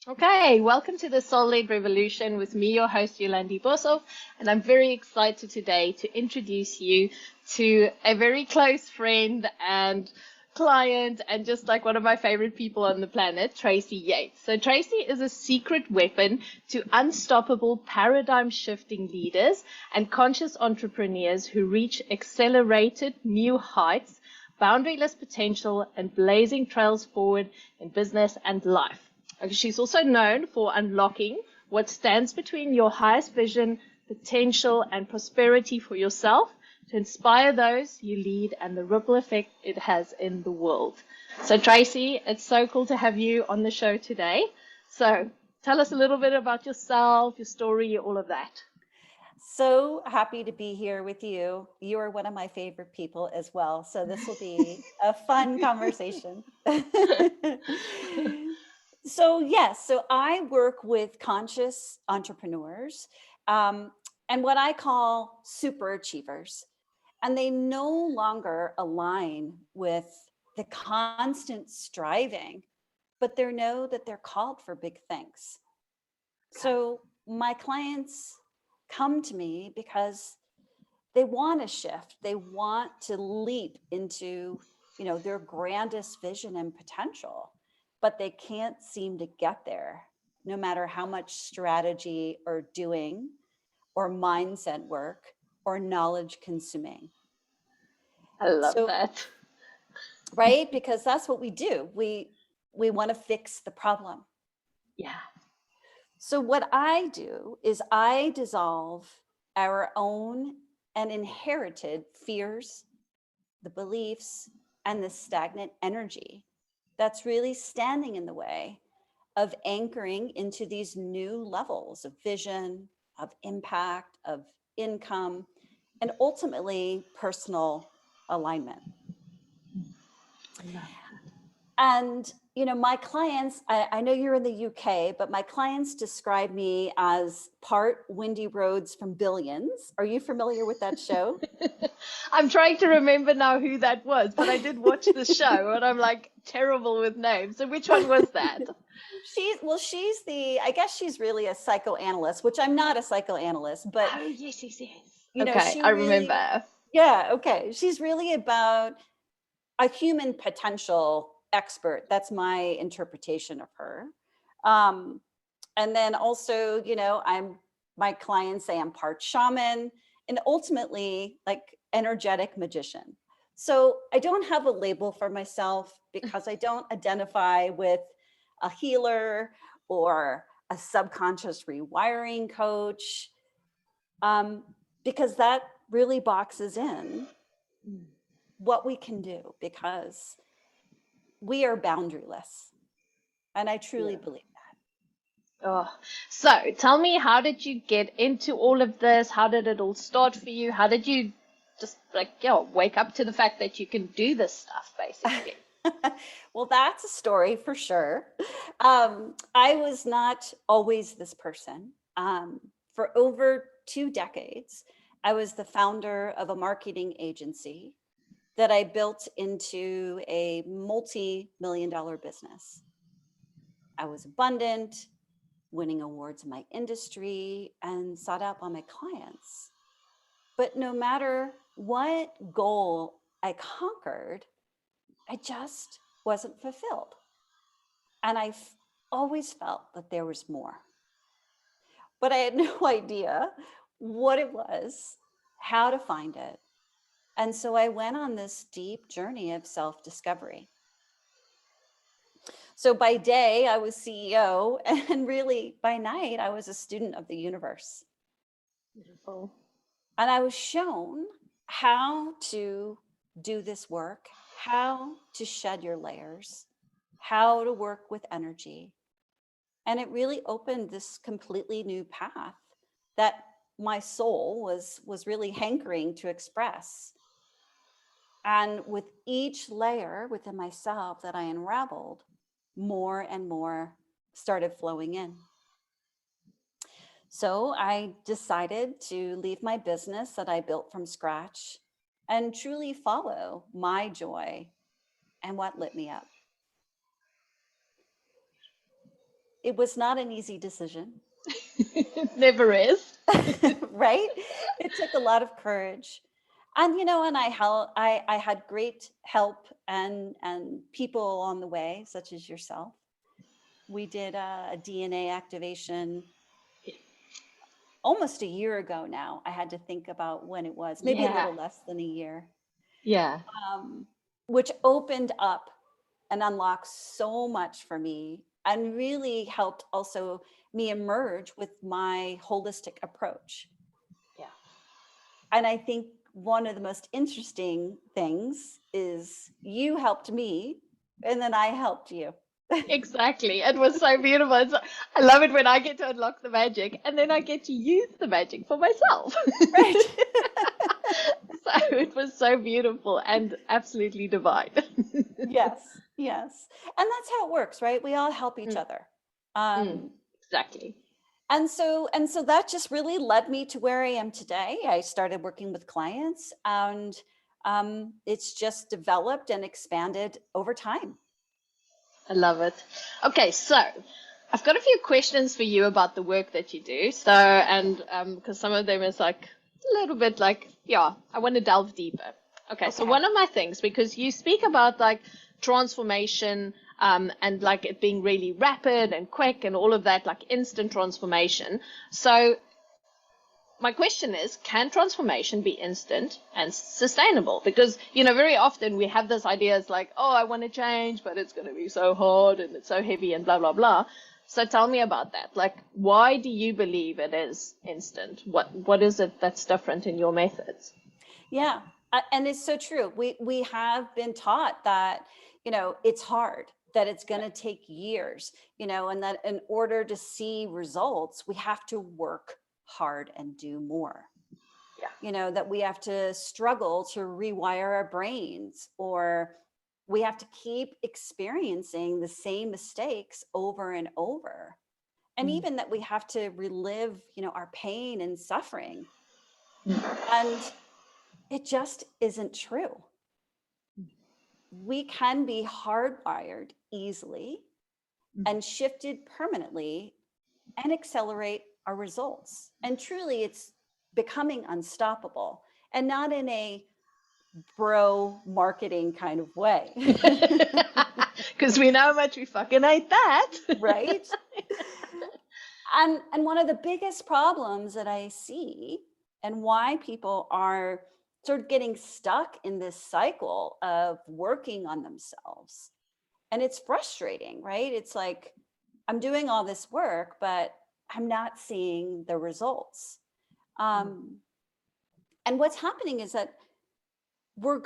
Okay, welcome to the Soul-Led Revolution with me, your host, Yolandi Bosov, and I'm very excited today to introduce you to a very close friend and client and just like one of my favorite people on the planet, Tracy Yates. So Tracy is a secret weapon to unstoppable paradigm-shifting leaders and conscious entrepreneurs who reach accelerated new heights, boundaryless potential, and blazing trails forward in business and life. She's also known for unlocking what stands between your highest vision, potential, and prosperity for yourself to inspire those you lead and the ripple effect it has in the world. So, Tracy, it's so cool to have you on the show today. So, tell us a little bit about yourself, your story, all of that. So happy to be here with you. You are one of my favorite people as well. So this will be a fun conversation. So I work with conscious entrepreneurs and what I call super achievers. And they no longer align with the constant striving, but they know that they're called for big things. So my clients come to me because they want to shift. They want to leap into, their grandest vision and potential, but they can't seem to get there, no matter how much strategy or doing or mindset work or knowledge consuming. I love So, that. right? Because that's what we do. We want to fix the problem. Yeah. So what I do is I dissolve our own and inherited fears, the beliefs, and the stagnant energy that's really standing in the way of anchoring into these new levels of vision, of impact, of income, and ultimately personal alignment. I love And, my clients, I know you're in the UK, but my clients describe me as part Windy Roads from Billions. Are you familiar with that show? that. I'm trying to remember now who that was, but I did watch the show and I'm like terrible with names. So which one was that? I guess she's really a psychoanalyst, which I'm not a psychoanalyst, but, Oh, yes, yes, yes. Okay, she I really, remember. yeah, okay. She's really about a human potential expert. That's my interpretation of her. Um, and then also, my clients say I'm part shaman and ultimately like energetic magician. So I don't have a label for myself because I don't identify with a healer or a subconscious rewiring coach, um, because that really boxes in what we can do because we are boundaryless. And I truly Yeah. believe Oh, so tell me, how did you get into all of this? How did it all start for you? How did you just like, wake up to the fact that you can do this stuff, that. basically? Well, that's a story for sure. I was not always this person. For over 2 decades, I was the founder of a marketing agency that I built into a multi-million dollar business. I was abundant, winning awards in my industry, and sought out by my clients. But no matter what goal I conquered, I just wasn't fulfilled. And always felt that there was more. But I had no idea what it was, how to find it. And so I went on this deep journey of self discovery. So by day, I was CEO, and really by night, I was a student of the universe. Beautiful. And I was shown how to do this work, how to shed your layers, how to work with energy. And it really opened this completely new path that my soul was really hankering to express. And with each layer within myself that I unraveled, more and more started flowing in. So I decided to leave my business that I built from scratch and truly follow my joy and what lit me up. it was not an easy decision. It never is. Right? It took a lot of courage. And and I had great help and people along the way, such as yourself. We did a DNA activation almost a year ago now. I had to think about when it was, maybe a Yeah. little less than a year, Yeah. which opened up and unlocked so much for me and really helped also me emerge with my holistic approach. Yeah. And I think one of the most interesting things is you helped me and then I helped you. Exactly. It was so beautiful. I love it when I get to unlock the magic and then I get to use the magic for myself. Right. So it was so beautiful and absolutely divine. Yes, yes. And that's how it works, right? We all help each Mm, other. mm, Um, exactly. and so that just really led me to where I am today. I started working with clients and it's just developed and expanded over time. I love it. Okay, so I've got a few questions for you about the work that you do. So, and because some of them is like a little bit like, yeah, I want to delve deeper. Okay, so Okay. one of my things, because you speak about like transformation and like it being really rapid and quick and all of that, like instant transformation. So my question is, can transformation be instant and sustainable? Because, very often we have this idea, it's like, oh, I want to change, but it's going to be so hard and it's so heavy and blah, blah, blah. So tell me about that. Like, why do you believe it is instant? What is it that's different in your methods? Yeah. And it's so true. We have been taught that, it's hard, that it's going to take years, and that in order to see results, we have to work hard and do more. That we have to struggle to rewire our brains, or we have to keep experiencing the same mistakes over and over. And Mm, even that we have to relive, our pain and suffering. mm, And it just isn't true. We can be hardwired easily mm. and shifted permanently and accelerate our results. And truly, it's becoming unstoppable, and not in a bro marketing kind of way. Because we know how much we fucking hate that. Right? And one of the biggest problems that I see, and why people are sort of getting stuck in this cycle of working on themselves, and it's frustrating, right? It's like, I'm doing all this work, but I'm not seeing the results. And what's happening is that we're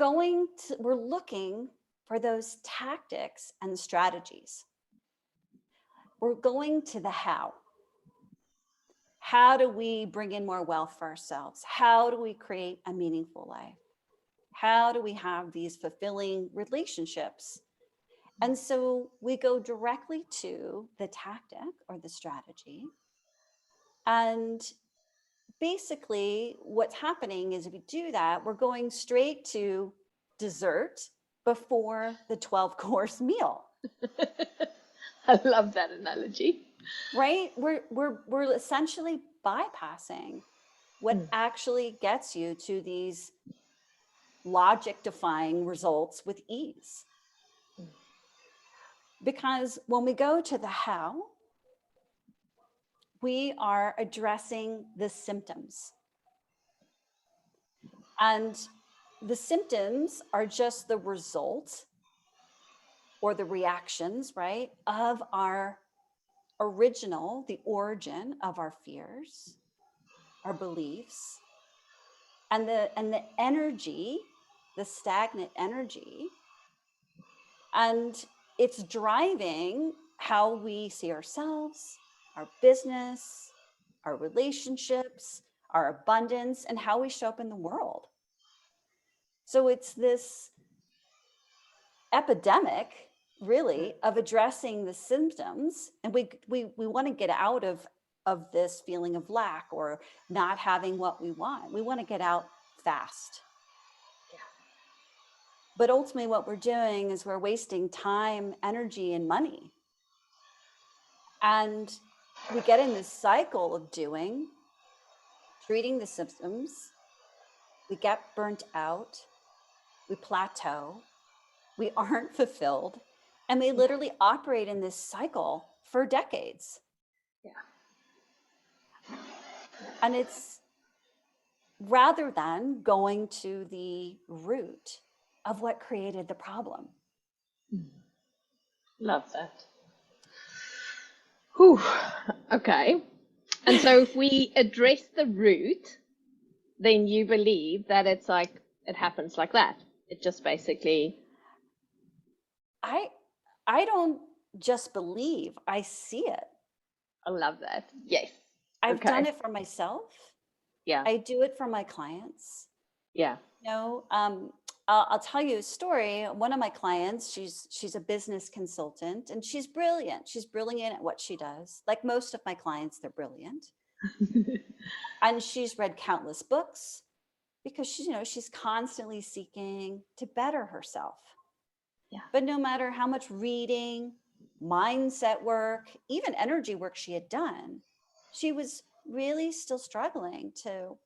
looking for those tactics and strategies. We're going to the how. How do we bring in more wealth for ourselves? How do we create a meaningful life? How do we have these fulfilling relationships? And so we go directly to the tactic or the strategy. And basically, what's happening is if we do that, we're going straight to dessert before the 12-course meal. I love that analogy. Right? We're essentially bypassing what actually gets you to these logic defying results with ease. Because when we go to the how, we are addressing the symptoms. And the symptoms are just the result or the reactions, right, of our original, the origin of our fears, our beliefs, and the energy, the stagnant energy. And it's driving how we see ourselves, our business, our relationships, our abundance, and how we show up in the world. So it's this epidemic, really, of addressing the symptoms. And we want to get out of this feeling of lack or not having what we want. We want to get out fast. But ultimately what we're doing is we're wasting time, energy, and money. And we get in this cycle of treating the symptoms, we get burnt out, we plateau, we aren't fulfilled, and we literally operate in this cycle for decades. Yeah. And it's rather than going to the root of what created the problem. Love that. Whew. Okay. And so if we address the root, then you believe that it's like it happens like that. It just basically. I don't just believe, I see it. I love that. Yes. I've done Okay. it for myself. Yeah. I do it for my clients. Yeah. You know, I'll tell you a story. One of my clients, she's a business consultant, and she's brilliant. She's brilliant at what she does. Like most of my clients, they're brilliant. And she's read countless books because she's constantly seeking to better herself. Yeah. But no matter how much reading, mindset work, even energy work she had done, she was really still struggling to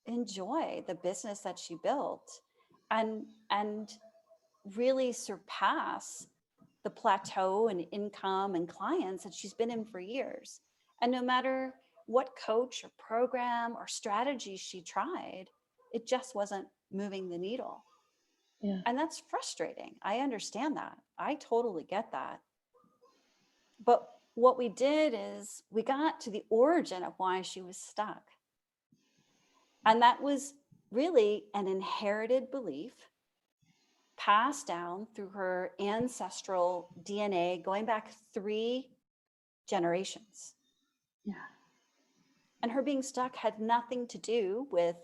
enjoy the business that she built and really surpass the plateau in income and clients that she's been in for years. And no matter what coach or program or strategy she tried, it just wasn't moving the needle. Yeah. And that's frustrating. I understand that. I totally get that. But what we did is we got to the origin of why she was stuck. And that was really an inherited belief passed down through her ancestral DNA going back 3 generations. Yeah. And her being stuck had nothing to do with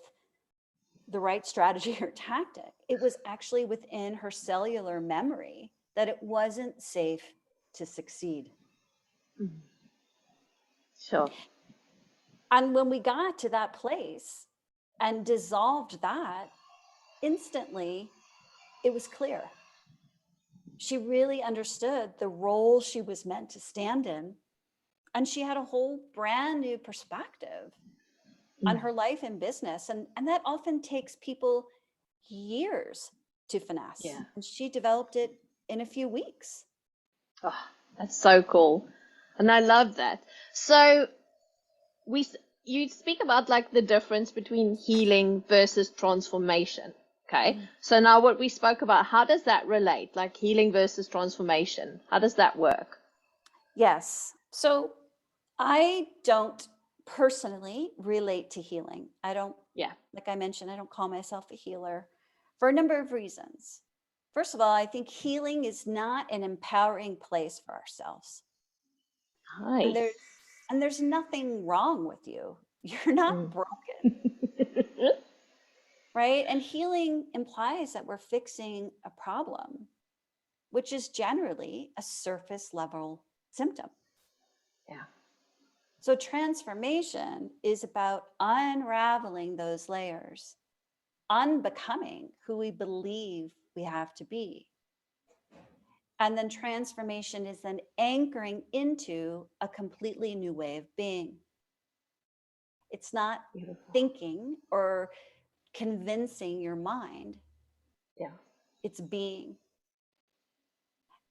the right strategy or tactic. It was actually within her cellular memory that it wasn't safe to succeed. Mm-hmm. Sure. And when we got to that place and dissolved that, instantly it was clear. She really understood the role she was meant to stand in. And she had a whole brand new perspective on her life and business. And that often takes people years to finesse. Yeah. And she developed it in a few weeks. Oh, that's so cool. And I love that. So you speak about like the difference between healing versus transformation. Okay. Mm-hmm. So now what we spoke about, how does that relate? Like healing versus transformation. How does that work? Yes. So I don't personally relate to healing. I don't, like I mentioned, I don't call myself a healer for a number of reasons. First of all, I think healing is not an empowering place for ourselves. Nice. And there's nothing wrong with you. You're not broken. Right? And healing implies that we're fixing a problem, which is generally a surface level symptom. Yeah. So transformation is about unraveling those layers, unbecoming who we believe we have to be. And then transformation is then anchoring into a completely new way of being. It's not thinking or convincing your mind. Yeah. It's being.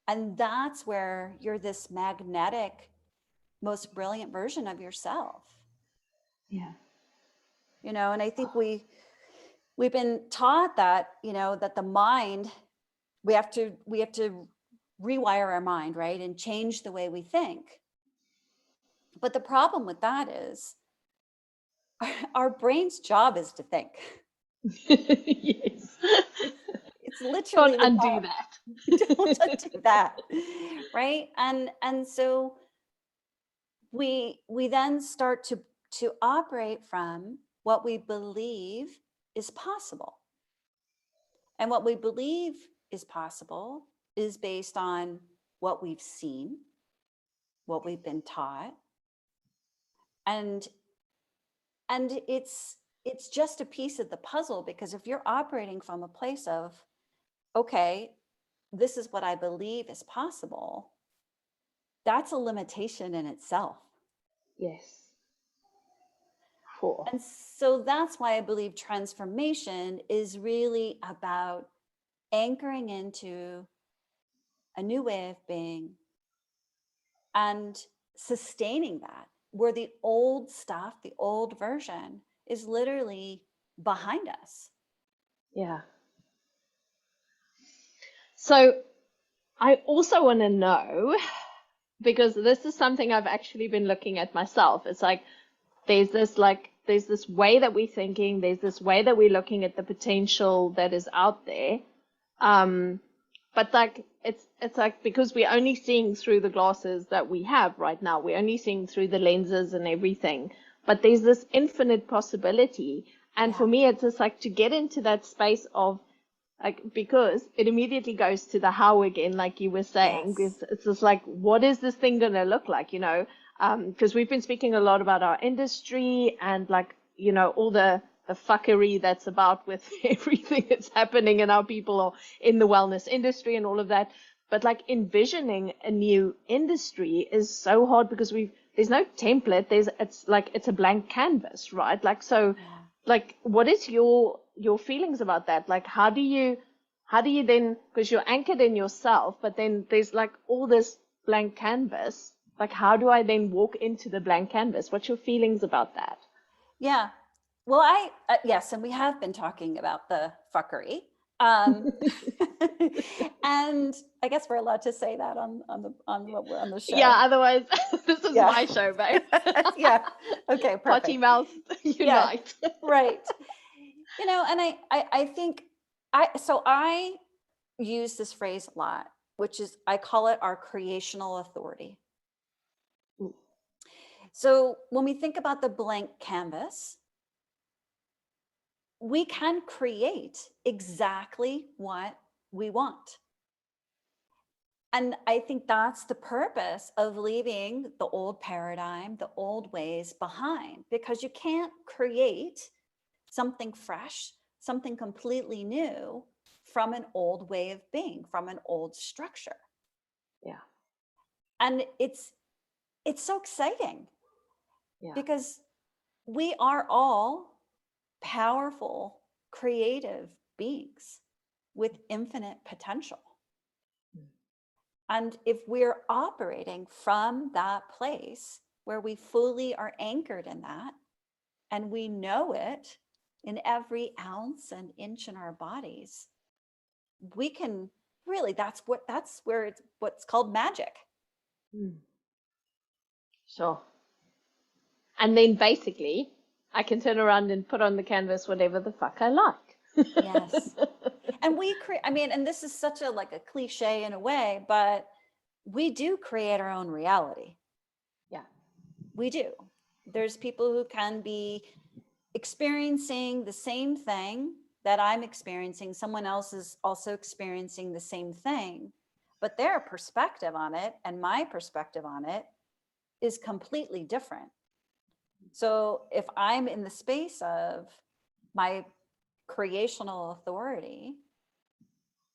And that's where you're this magnetic, most brilliant version of yourself. Yeah. And I think we've been taught that, that the mind, we have to rewire our mind, right? And change the way we think. But the problem with that is our brain's job is to think. Yes. It's literally Don't undo that. Don't undo that, right? And so we then start to operate from what we believe is possible. And what we believe is possible is based on what we've seen, what we've been taught. And it's just a piece of the puzzle, because if you're operating from a place of, okay, this is what I believe is possible, that's a limitation in itself. Yes. Cool. And so that's why I believe transformation is really about anchoring into a new way of being and sustaining that, where the old stuff, the old version, is literally behind us. Yeah. So I also want to know, because this is something I've actually been looking at myself. It's like there's this way that we're thinking, there's this way that we're looking at the potential that is out there. But like it's like because we're only seeing through the glasses that we have right now. We're only seeing through the lenses and everything. But there's this infinite possibility. And for me, it's just like to get into that space of like, because it immediately goes to the how again, like you were saying, because it's just like, what is this thing going to look like, you know? Because we've been speaking a lot about our industry and like, you know, all the fuckery that's about with everything that's happening and how people are in the wellness industry and all of that. But like envisioning a new industry is so hard because there's no template. It's a blank canvas, right? Like, so like, what is your feelings about that? Like, how do you then, because you're anchored in yourself, but then there's like all this blank canvas. Like, how do I then walk into the blank canvas? What's your feelings about that? Yeah. Well, yes, and we have been talking about the fuckery. And I guess we're allowed to say that on the show. Yeah, otherwise this is my show, babe. Yeah. Okay, perfect. Potty mouth unite. Yeah, right. You know, and I think I use this phrase a lot, which is I call it our creational authority. So when we think about the blank canvas, we can create exactly what we want. And I think that's the purpose of leaving the old paradigm, the old ways behind, because you can't create something fresh, something completely new from an old way of being, from an old structure. Yeah. And it's so exciting because we are all powerful, creative beings with infinite potential. And if we're operating from that place where we fully are anchored in that, and we know it in every ounce and inch in our bodies, we can really, that's where it's what's called magic. Sure. And then basically I can turn around and put on the canvas whatever the fuck I like. Yes. And we create, I mean, and this is such a like a cliche in a way, but we do create our own reality. Yeah. We do. There's people who can be experiencing the same thing that I'm experiencing. Someone else is also experiencing the same thing, but their perspective on it and my perspective on it is completely different. So if I'm in the space of my creational authority,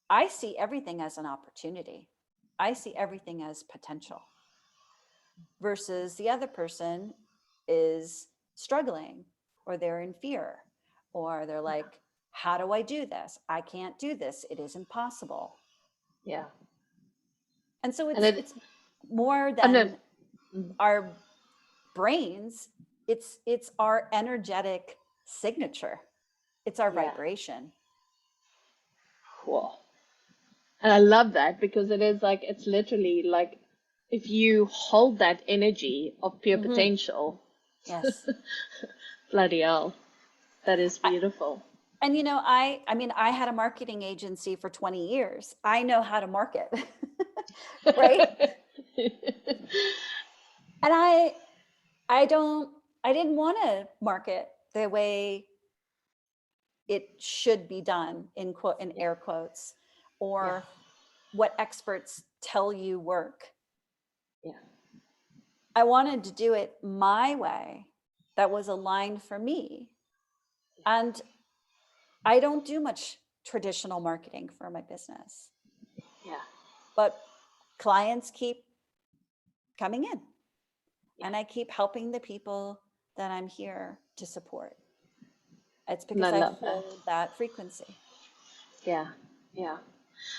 I see everything as an opportunity. I see everything as potential versus the other person is struggling or they're in fear or they're like, how do I do this? I can't do this. It is impossible. Yeah. And so it's more than our brains. It's our energetic signature. It's our vibration. Cool. And I love that because it is like, it's literally like if you hold that energy of pure potential. Yes. Bloody hell. That is beautiful. And, you know, I mean, I had a marketing agency for 20 years. I know how to market, right? And I didn't want to market the way it should be done in air quotes, or what experts tell you work. Yeah. I wanted to do it my way that was aligned for me. And I don't do much traditional marketing for my business. Yeah. But clients keep coming in. And I keep helping the people that I'm here to support. It's And I because I love that. hold that frequency. Yeah, yeah.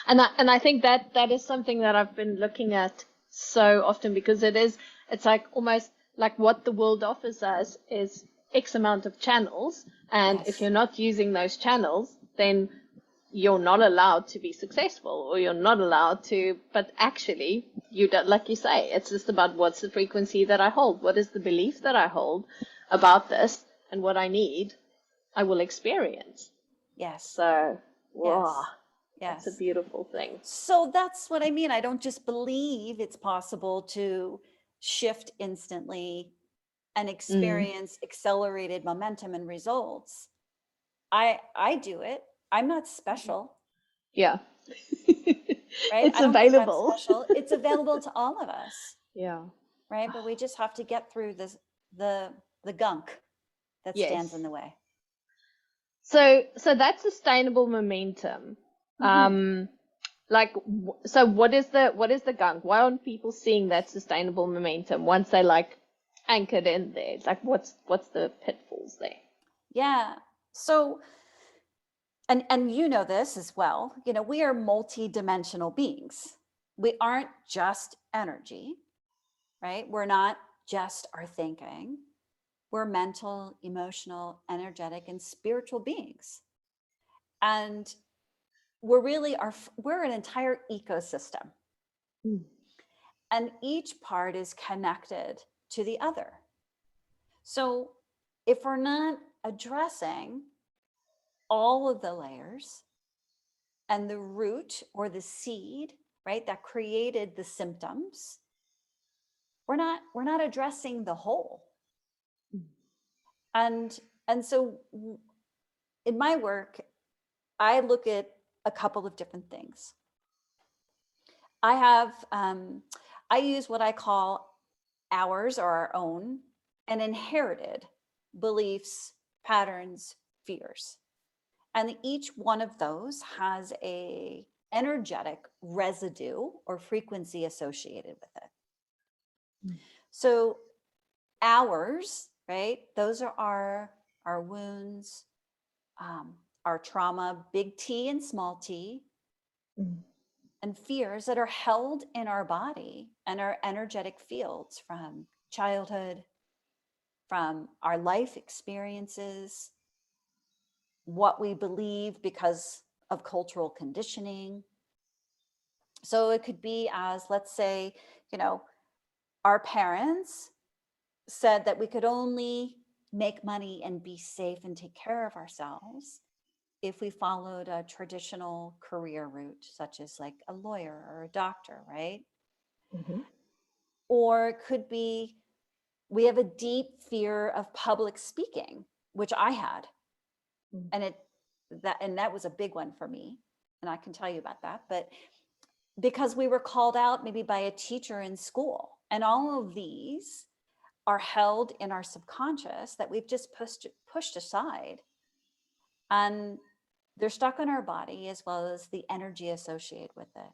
And I think that that is something that I've been looking at so often, because it's like almost like what the world offers us is X amount of channels, and if Yes. you're not using those channels, then you're not allowed to be successful, or you're not allowed to. But actually, you don't, like you say, it's just about what's the frequency that I hold, what is the belief that I hold about this, and what I need, I will experience. Yes. So, wow, Yes. that's a Yes. beautiful thing. So that's what I mean. I don't just believe it's possible to shift instantly and Mm. experience accelerated momentum and results. I do it. I'm not special, Yeah. right? It's I don't think I'm available. special. It's available to all of us, Yeah. right? But we just have to get through the the gunk that stands in Yes. the way. So that's sustainable momentum. Hmm. Like, so what is the gunk? Why aren't people seeing that sustainable momentum once they like anchored in there? It's like, what's the pitfalls there? Yeah. So, and you know this as well, you know, we are multi-dimensional beings. We aren't just energy, right? We're not just our thinking. We're mental, emotional, energetic, and spiritual beings. And we're an entire ecosystem. Mm. And each part is connected to the other. So if we're not addressing all of the layers and the root or the seed, right, that created the symptoms, we're not addressing the whole. And and so in my work, I look at a couple of different things. I have I use what I call ours, or our own, and inherited beliefs, patterns, fears. And each one of those has a energetic residue or frequency associated with it. Mm. So ours, right? Those are our wounds, um, our trauma, big T and small t, Mm. and fears that are held in our body and our energetic fields from childhood, from our life experiences, what we believe because of cultural conditioning. So it could be as, let's say, you know, our parents said that we could only make money and be safe and take care of ourselves if we followed a traditional career route, such as like a lawyer or a doctor, right? Mhm. Or it could be we have a deep fear of public speaking, which I had. Mm. And that was a big one for me. And I can tell you about that. But because we were called out maybe by a teacher in school. And all of these are held in our subconscious that we've just pushed aside. And they're stuck in our body as well as the energy associated with it.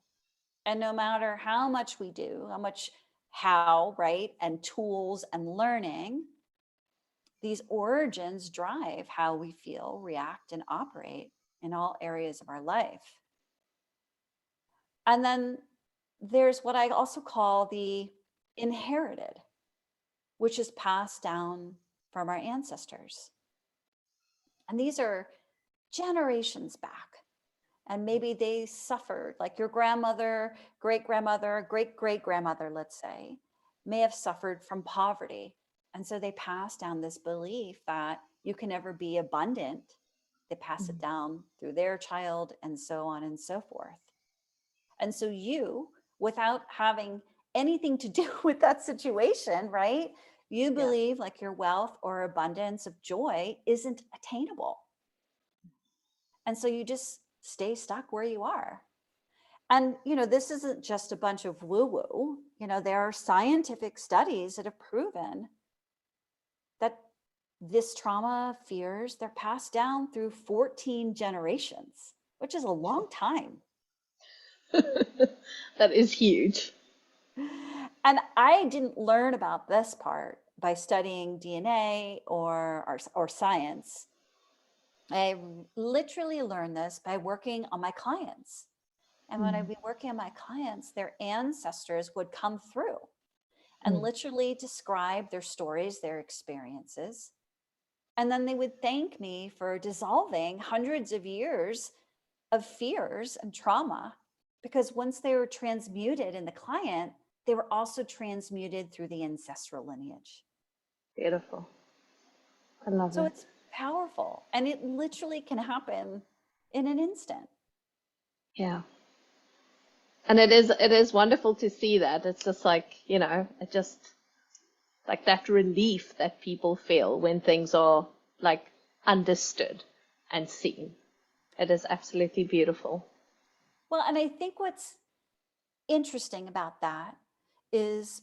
And no matter how much we do, right, and tools and learning, these origins drive how we feel, react, and operate in all areas of our life. And then there's what I also call the inherited, which is passed down from our ancestors. And these are generations back. And maybe they suffered, like your grandmother, great grandmother, great great grandmother, let's say, may have suffered from poverty. And so they pass down this belief that you can never be abundant. They pass it Mm. down through their child and so on and so forth. And so you, without having anything to do with that situation, right? You Yeah. believe like your wealth or abundance of joy isn't attainable. And so you just stay stuck where you are. And, you know, this isn't just a bunch of woo woo. You know, there are scientific studies that have proven that this trauma, fears, they're passed down through 14 generations, which is a long time. That is huge. And I didn't learn about this part by studying DNA or science. I literally learned this by working on my clients. And when I'd be working on my clients, their ancestors would come through and literally describe their stories, their experiences. And then they would thank me for dissolving hundreds of years of fears and trauma, because once they were transmuted in the client, they were also transmuted through the ancestral lineage. Beautiful. I love So it. it's powerful, and it literally can happen in an instant. Yeah. And it is wonderful to see that. It's just like, it just like that relief that people feel when things are like understood and seen. It is absolutely beautiful. Well, and I think what's interesting about that is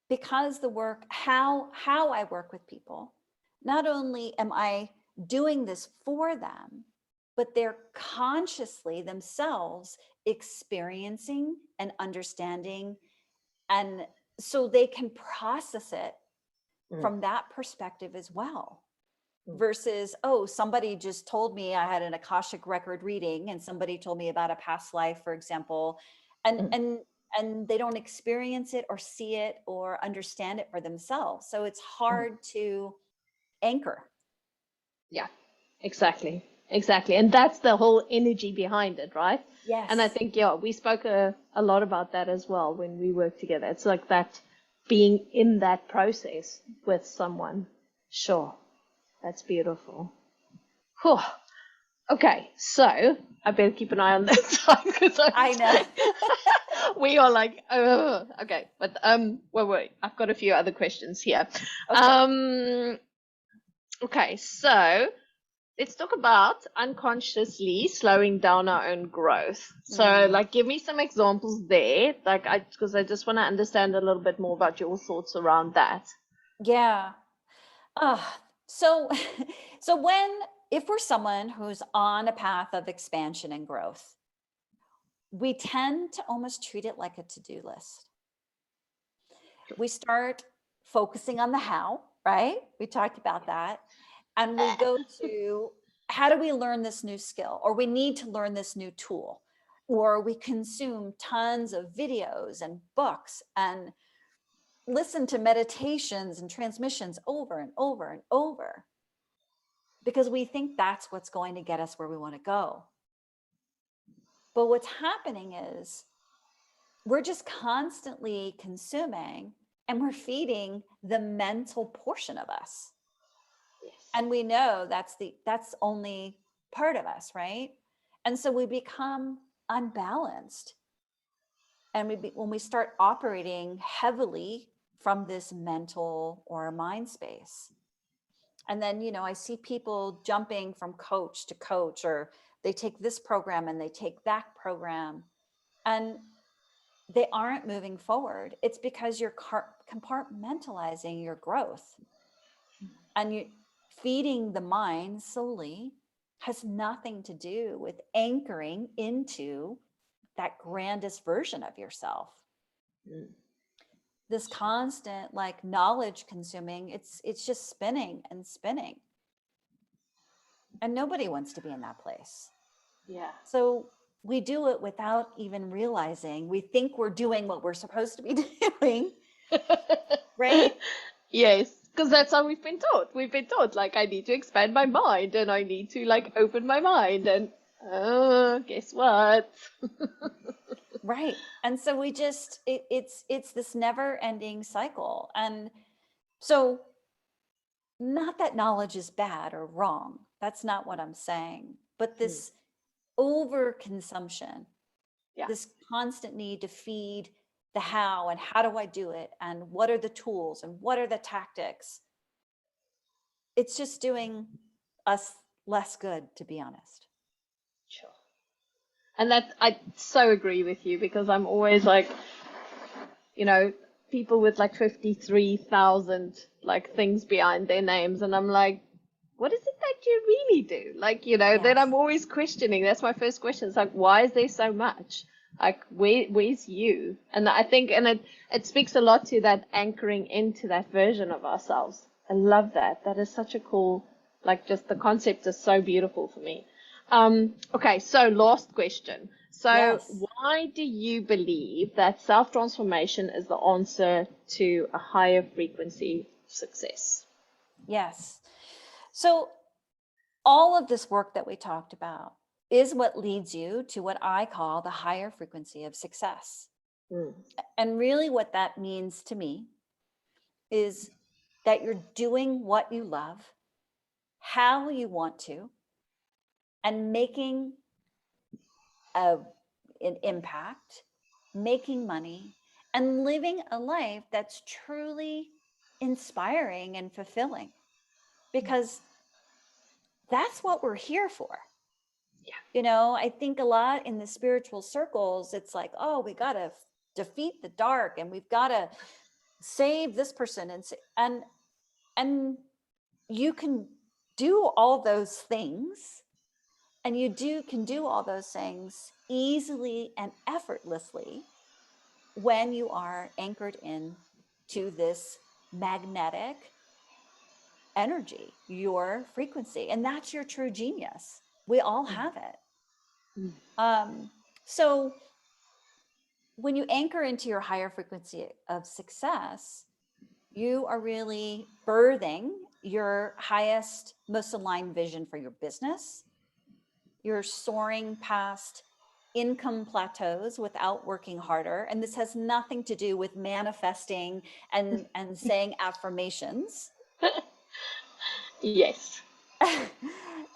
because the work, how I work with people, not only am I doing this for them, but they're consciously themselves experiencing and understanding, and so they can process it from that perspective as well. Versus, oh, somebody just told me I had an Akashic record reading, and somebody told me about a past life, for example, and they don't experience it or see it or understand it for themselves. So it's hard to anchor. Yeah, exactly. Exactly. And that's the whole energy behind it, right? Yes. And I think, yeah, we spoke a lot about that as well when we worked together. It's like that being in that process with someone. Sure. That's beautiful. Whew. Okay, so I better keep an eye on that time because I know. we are like, okay, but wait, I've got a few other questions here. Okay. Okay, so let's talk about unconsciously slowing down our own growth. So, like, give me some examples there, like, because I just want to understand a little bit more about your thoughts around that. Yeah. So if we're someone who's on a path of expansion and growth, we tend to almost treat it like a to-do list. We start focusing on the how, right? We talked about that. And we go to, how do we learn this new skill? Or we need to learn this new tool. Or we consume tons of videos and books and listen to meditations and transmissions over and over and over, because we think that's what's going to get us where we want to go. But what's happening is we're just constantly consuming, and we're feeding the mental portion of us. Yes. And we know that's only part of us, right? And so we become unbalanced. And when we start operating heavily from this mental or mind space. And then, I see people jumping from coach to coach, or they take this program and they take that program, and they aren't moving forward. It's because you're compartmentalizing your growth, and you feeding the mind solely has nothing to do with anchoring into that grandest version of yourself. This constant like knowledge consuming, it's just spinning and spinning. And nobody wants to be in that place. Yeah. So we do it without even realizing. We think we're doing what we're supposed to be doing, right? Yes, because that's how we've been taught. We've been taught, like, I need to expand my mind and I need to, like, open my mind. And, guess what? Right. And so we just, it's this never ending cycle. And so not that knowledge is bad or wrong. That's not what I'm saying. But this overconsumption, this constant need to feed the how and how do I do it and what are the tools and what are the tactics, it's just doing us less good, to be honest. Sure. And that, I so agree with you, because I'm always like, people with like 53,000 like things behind their names, and I'm like, what is it that you really do? Like, then I'm always questioning. That's my first question. It's like, why is there so much? Like, where's you? And I think, and it speaks a lot to that anchoring into that version of ourselves. I love that. That is such a cool, like, just the concept is so beautiful for me. Okay, so last question. So Yes. why do you believe that self-transformation is the answer to a higher frequency success? Yes. So all of this work that we talked about is what leads you to what I call the higher frequency of success. Mm. And really what that means to me is that you're doing what you love, how you want to, and making an impact, making money, and living a life that's truly inspiring and fulfilling. Because that's what we're here for. Yeah. You know, I think a lot in the spiritual circles, it's like, oh, we got to defeat the dark and we've got to save this person. And you can do all those things, and can do all those things easily and effortlessly when you are anchored in to this magnetic energy, your frequency. And that's your true genius. We all have it. So when you anchor into your higher frequency of success, you are really birthing your highest, most aligned vision for your business. You're soaring past income plateaus without working harder. And this has nothing to do with manifesting and saying affirmations. Yes.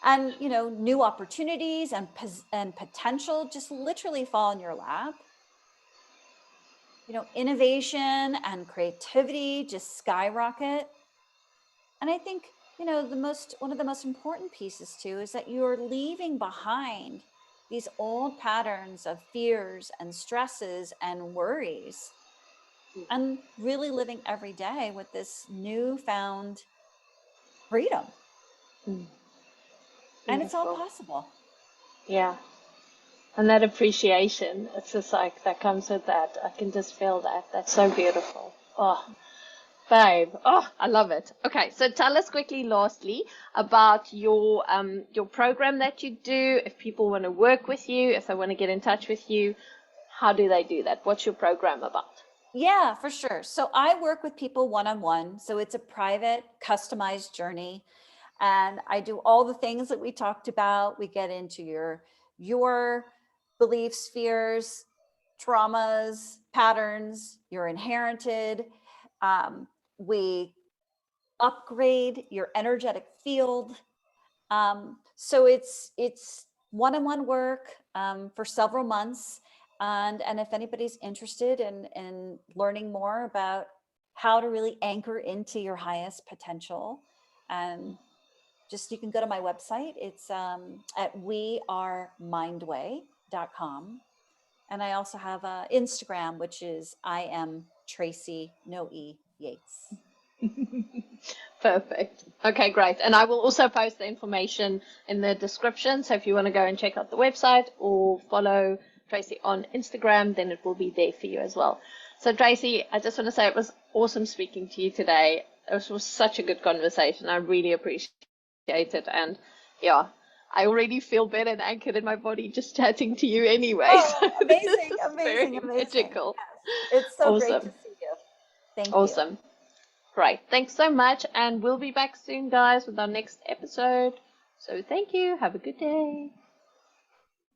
And, you know, new opportunities and potential just literally fall in your lap. You know, innovation and creativity just skyrocket. And I think, you know, one of the most important pieces too is that you're leaving behind these old patterns of fears and stresses and worries, and really living every day with this newfound freedom. And it's all Beautiful. possible. Yeah. And that appreciation, it's just like that comes with that. I can just feel that. That's so beautiful. Oh, babe. Oh, I love it. Okay, so tell us quickly, lastly, about your program that you do. If people want to work with you, if they want to get in touch with you, how do they do that? What's your program about? Yeah, for sure. So I work with people one-on-one. So it's a private, customized journey. And I do all the things that we talked about. We get into your belief spheres, traumas, patterns, your inherited. We upgrade your energetic field. So it's one-on-one work for several months. And if anybody's interested in learning more about how to really anchor into your highest potential, and just you can go to my website. It's at wearemindway.com. And I also have Instagram, which is I am Tracy, no E, Yates. Perfect. Okay, great. And I will also post the information in the description. So if you want to go and check out the website or follow Tracy on Instagram, then it will be there for you as well. So Tracy, I just want to say it was awesome speaking to you today. It was such a good conversation. I really appreciate it. And yeah, I already feel better and anchored in my body just chatting to you anyway. Oh, So this is amazing, just amazing, very amazing. magical. Yes, it's so great to Awesome. see you. Thank you. Awesome. Great. Thanks so much. And we'll be back soon, guys, with our next episode. So thank you. Have a good day.